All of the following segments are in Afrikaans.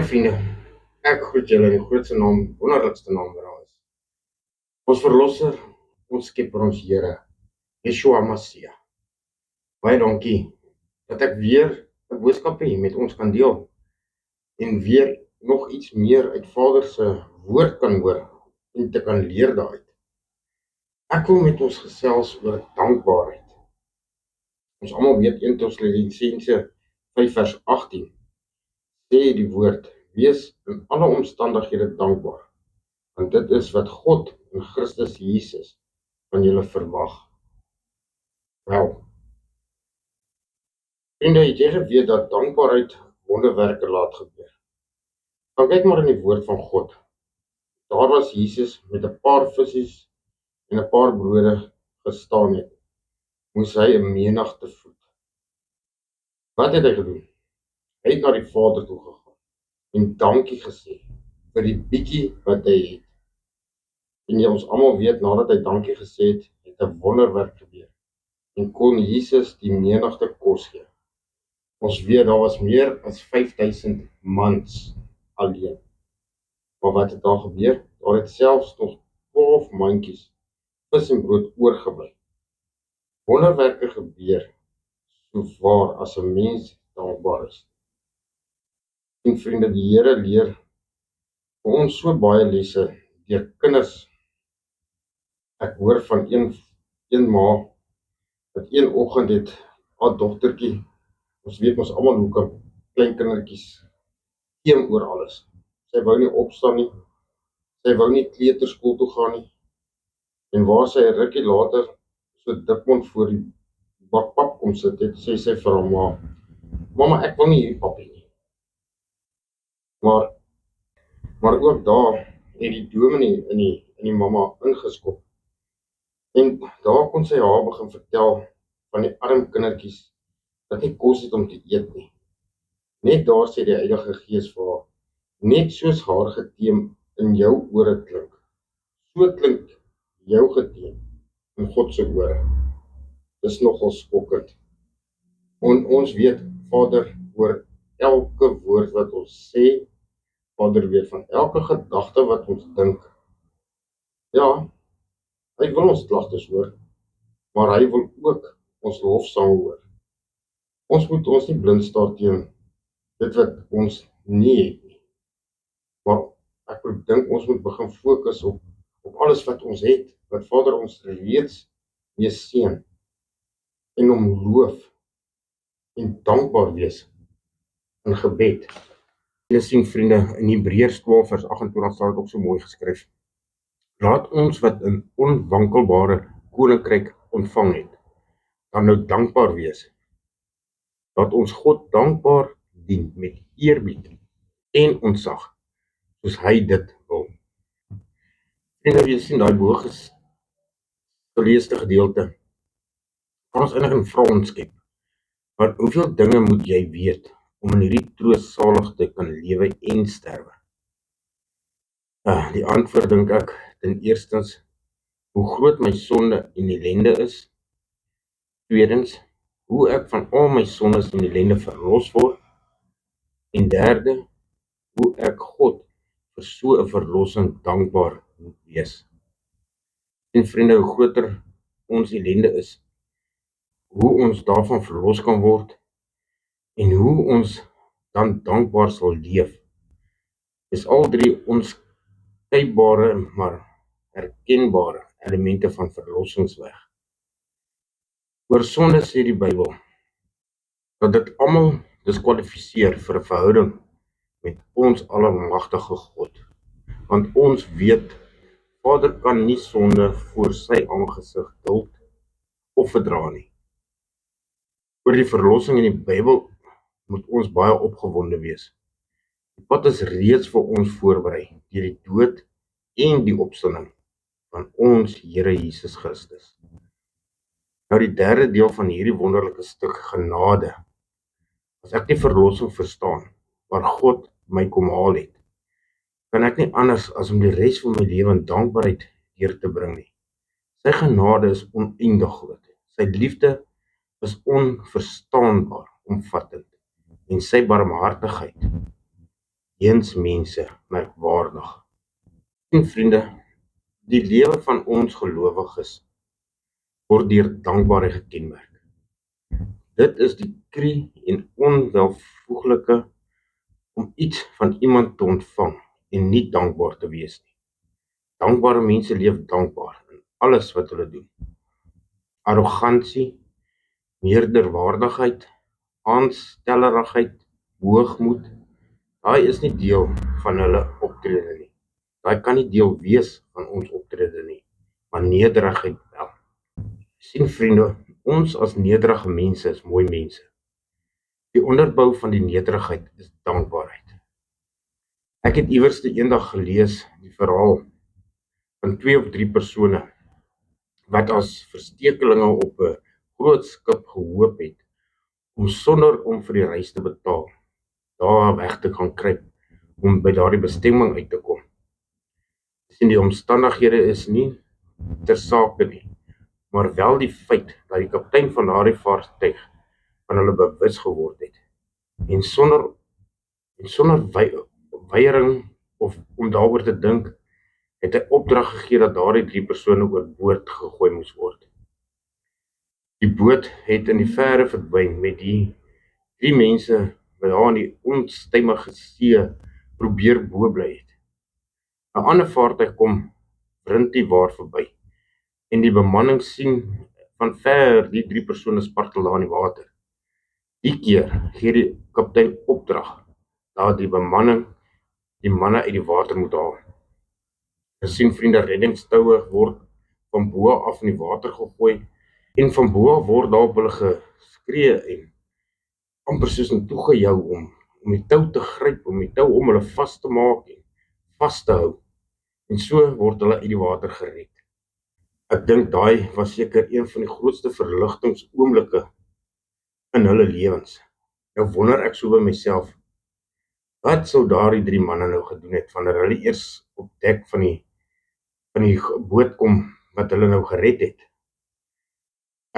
Hi vriende, ek groet julle in die grootste naam, wonderlikste naam wat daar is. Ons verlosser, ons skepper, ons Here, Yeshua Mashiach. Baie dankie dat ek weer 'n boodskap hier met ons kan deel en weer nog iets meer uit Vader se woord kan hoor en te kan leer daaruit. Ek wil met ons gesels oor dankbaarheid. Ons almal weet 1 Tessalonisense 5 vers 18 sê die woord: wees in alle omstandighede dankbaar, want dit is wat God in Christus Jesus van julle verwag. Wel, vriende, het jy geweet dat dankbaarheid wonderwerke laat gebeur? Gaan kyk maar in die woord van God. Daar was Jesus met 'n paar visse en 'n paar brode gestaan het. Moes hy 'n menigte voed. Wat het hy gedoen? Hy het na die Vader toe gegaan en dankie gesê vir die bietjie wat hy het. En ons almal weet, nadat hy dankie gesê het, het 'n wonderwerk gebeur en kon Jesus die menigte kos gee. Ons weet daar was meer as 5000 mans alleen. Maar wat het daar gebeur? Daar het selfs nog 12 mandjies vis en brood oorgebly. Wonderwerke gebeur so waar as 'n mens dankbaar is. En vriende, die Here leer vir ons so baie lesse deur kinders. Ek hoor van een ma wat een oggend het haar dogtertjie, ons weet ons almal hoe kan klein kindertjies teen oor alles. Sy wou nie opstaan nie, sy wou nie kleuterskool toe gaan nie, en waar sy 'n rukkie later so dikmond voor die bak pap kom sit het, sê sy vir haar ma: "Mamma, ek wil nie hierdie pap hê nie." Maar ook daar het die dominee in die mamma ingeskop. En daar kon sy haar begin vertel van die arm kindertjies wat nie kos het om te eet nie. Net daar sê die Heilige Gees vir haar: net soos haar geteem in jou ore klink, so klink jou geteem in God se ore. Dis nogal skokkend. Ons weet, Vader hoor elke woord wat ons sê. Vader weet van elke gedagte wat ons dink. Ja, hy wil ons klagtes hoor, maar hy wil ook ons lofsang hoor. Ons moet ons nie blind staar teen dit wat ons nie het nie. Maar ek dink ons moet begin fokus op alles wat ons het, wat Vader ons reeds mee seën, en hom loof en dankbaar wees in gebed. Julle sien vriende, in Hebreërs 12 vers 28 staan dit ook so mooi geskryf: laat ons wat 'n onwankelbare koninkryk ontvang het, dan nou dankbaar wees. Laat ons God dankbaar dien met eerbied en ontzag, soos hy dit wil. En nou jy sien daai bo geleesde gedeelte, kan ons eintlik 'n vraag skep. Want hoeveel dinge moet jy weet om in hierdie troostsalig te kan lewe en sterwe? Die antwoord dink ek, ten eerstens, hoe groot my sonde en ellende is. Tweedens, hoe ek van al my sondes en ellende verlos word. En derde, hoe ek God vir so 'n verlossing dankbaar moet wees. En vriende, hoe groter ons ellende is, hoe ons daarvan verlos kan word en hoe ons dan dankbaar sal leef, is al drie onskynbare maar herkenbare elemente van verlossingsweg. Oor sonde sê die Bybel dat dit almal diskwalifiseer vir 'n verhouding met ons almagtige God. Want ons weet, Vader kan nie sonde voor sy aangesig duld of verdra nie. Oor die verlossing in die Bybel moet ons baie opgewonde wees. Die pad is reeds vir ons voorberei deur die dood en die opstanding van ons Here Jesus Christus. Nou die derde deel van hierdie wonderlike stuk genade. As ek die verlossing verstaan, waar God my kom haal het, kan ek nie anders as om die res van my lewe in dankbaarheid deur te bring nie. Sy genade is oneindig groot. Sy liefde is onverstaanbaar omvattend en sy barmhartigheid eens mense merkwaardig. En vriende, die lewe van ons gelowiges word deur dankbaarheid gekenmerk. Dit is die krie en onwelvoeglike om iets van iemand te ontvang en nie dankbaar te wees nie. Dankbare mense leef dankbaar in alles wat hulle doen. Arrogansie, meerderwaardigheid, aanstellerigheid, hoogmoed, daai is nie deel van hulle optrede nie. Daai kan nie deel wees van ons optrede nie, maar nederigheid wel. Sien vriende, ons as nederige mense is mooi mense. Die onderbou van die nederigheid is dankbaarheid. Ek het iewers eendag gelees die verhaal van 2 of 3 persone wat as verstekelinge op 'n groot skip gehoop het om sonder om vir die reis te betaal, daar weg te gaan kruip om by daardie bestemming uit te kom. Sien, die omstandighede is nie ter sake nie, maar wel die feit dat die kaptein van daardie vaartuig van hulle bewus geword het. En sonder weiering of om daaroor te dink, het hy opdrag gegee dat daardie 3 persone oorboord gegooi moes word. Die boot het in die verte verdwyn met die 3 mense wat daar in die onstuimige see probeer bo bly het. 'n Ander vaartuig kom Brintiwaar verby en die bemanning sien van ver die 3 persone spartel daar in die water. Die keer gee die kaptein opdrag dat die bemanning die manne uit die water moet haal. Gesien vriende, reddingstoue word van bo af in die water gegooi en van bo af word daar op hulle geskree en amper soos in toegehou om die tou te gryp, om die tou om hulle vas te maak en vas te hou. En so word hulle uit die water gered. Ek dink daai was seker een van die grootste verligtingsoomblikke in hulle lewens. Nou wonder ek so by myself, wat sou daardie 3 manne nou gedoen het wanneer hulle eers op dek van die boot kom wat hulle nou gered het?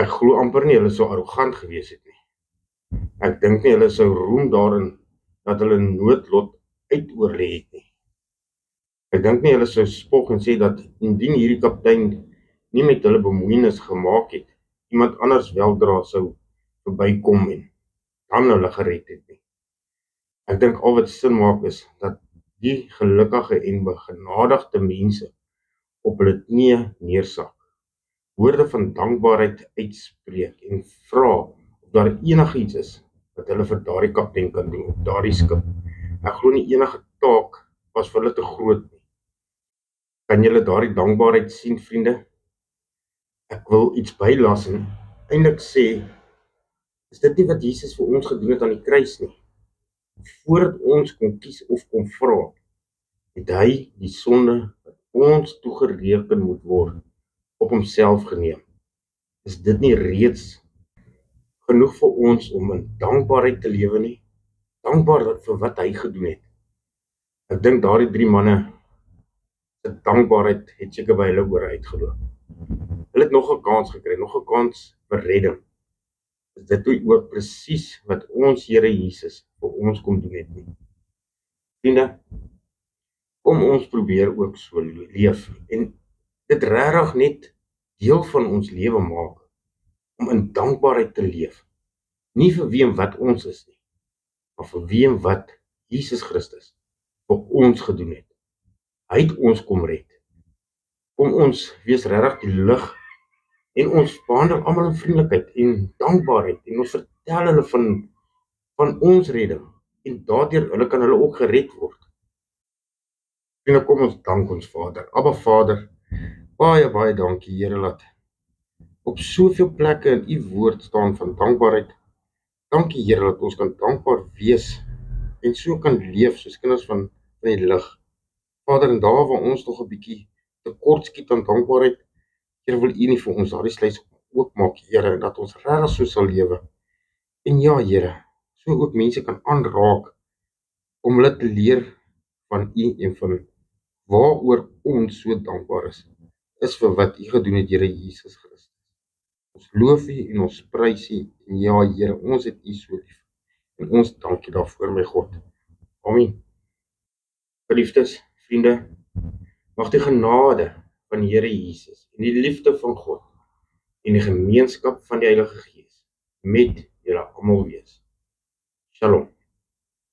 Ek glo amper nie hulle sou arrogant gewees het nie. Ek dink nie hulle sou roem daarin dat hulle noodlot uitoorlê het nie. Ek dink nie hulle sou spog en sê dat indien hierdie kaptein nie met hulle bemoeienis gemaak het, iemand anders weldra sou verbykom en dan hulle gered het nie. Ek dink al wat sin maak is dat die gelukkige en begenadigde mense op hulle knieë neersak, woorde van dankbaarheid uitspreek en vra of daar enigiets is wat hulle vir daardie kaptein kan doen op daardie skip. Ek glo nie enige taak was vir hulle te groot nie. Kan julle daardie dankbaarheid sien, vriende? Ek wil iets bylas en eintlik sê, is dit nie wat Jesus vir ons gedoen het aan die kruis nie? Voordat ons kon kies of kon vra, het hy die sonde wat ons toegereken moet word op homself geneem. Is dit nie reeds genoeg vir ons om in dankbaarheid te lewe nie? Dankbaar vir wat hy gedoen het. Ek dink daardie 3 manne se dankbaarheid het seker by hulle oor uitgeloop. Hulle het nog 'n kans gekry, nog 'n kans vir redding. Is dit ook presies wat ons Here Jesus vir ons kom doen het nie? Vriende, kom ons probeer ook so leef en dit regtig net deel van ons lewe maak om in dankbaarheid te leef. Nie vir wie en wat ons is nie, maar vir wie en wat Jesus Christus vir ons gedoen het. Hy het ons kom red. Kom ons wees regtig die lig en ons behandel almal in vriendelikheid en dankbaarheid en ons vertel hulle van ons redding en daardeur kan hulle ook gered word. En kom ons dank ons Vader. Abba Vader, baie dankie Here dat op soveel plekke in u woord staan van dankbaarheid. Dankie Here dat ons kan dankbaar wees en so kan leef soos kinders van die lig. Vader, en daar waar ons nog 'n bietjie tekort skiet aan dankbaarheid, Here, wil u nie vir ons daardie sluys oopmaak, Here, en dat ons regtig so sal lewe. En ja, Here, so ook mense kan aanraak om hulle te leer van u en van waaroor ons so dankbaar is vir wat u gedoen het, Here Jesus Christus. Ons loof u en ons prys u en ja, Here, ons het u so lief. En ons dank u daarvoor, my God. Amen. Geliefdes, vriende, mag die genade van die Here Jesus en die liefde van God en die gemeenskap van die Heilige Gees met julle almal wees. Shalom.